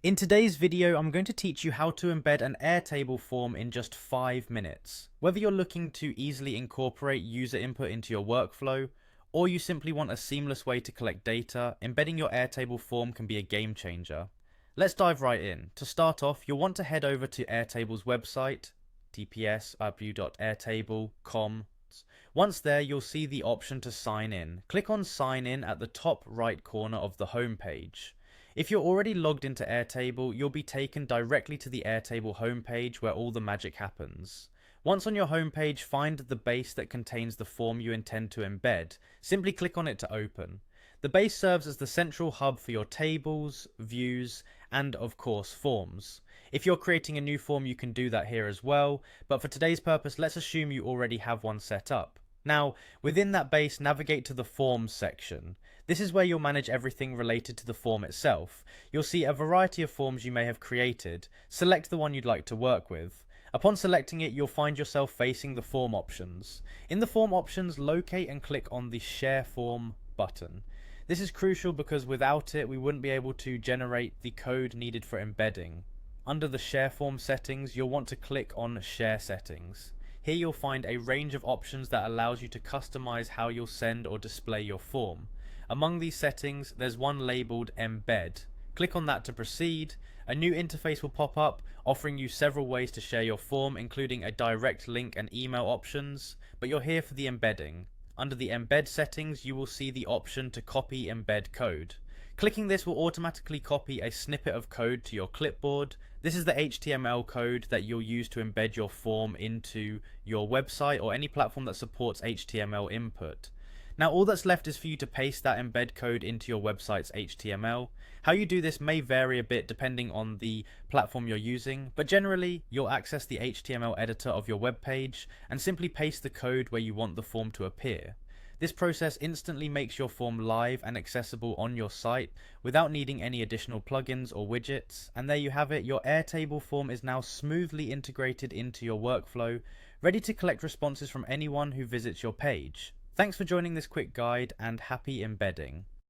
In today's video, I'm going to teach you how to embed an Airtable form in just 5 minutes. Whether you're looking to easily incorporate user input into your workflow, or you simply want a seamless way to collect data, embedding your Airtable form can be a game changer. Let's dive right in. To start off, you'll want to head over to Airtable's website, tps://airtable.com. Once there, you'll see the option to sign in. Click on sign in at the top right corner of the home page. If you're already logged into Airtable, you'll be taken directly to the Airtable homepage where all the magic happens. Once on your homepage, find the base that contains the form you intend to embed. Simply click on it to open. The base serves as the central hub for your tables, views, and of course forms. If you're creating a new form, you can do that here as well, but for today's purpose, let's assume you already have one set up. Now, within that base, navigate to the Forms section. This is where you'll manage everything related to the form itself. You'll see a variety of forms you may have created. Select the one you'd like to work with. Upon selecting it, you'll find yourself facing the form options. In the form options, locate and click on the Share Form button. This is crucial because without it, we wouldn't be able to generate the code needed for embedding. Under the Share Form settings, you'll want to click on Share Settings. Here you'll find a range of options that allows you to customize how you'll send or display your form. Among these settings, there's one labeled Embed. Click on that to proceed. A new interface will pop up, offering you several ways to share your form, including a direct link and email options, but you're here for the embedding. Under the Embed settings, you will see the option to copy embed code. Clicking this will automatically copy a snippet of code to your clipboard. This is the HTML code that you'll use to embed your form into your website or any platform that supports HTML input. Now all that's left is for you to paste that embed code into your website's HTML. How you do this may vary a bit depending on the platform you're using, but generally you'll access the HTML editor of your web page and simply paste the code where you want the form to appear. This process instantly makes your form live and accessible on your site without needing any additional plugins or widgets. And there you have it, your Airtable form is now smoothly integrated into your workflow, ready to collect responses from anyone who visits your page. Thanks for joining this quick guide and happy embedding.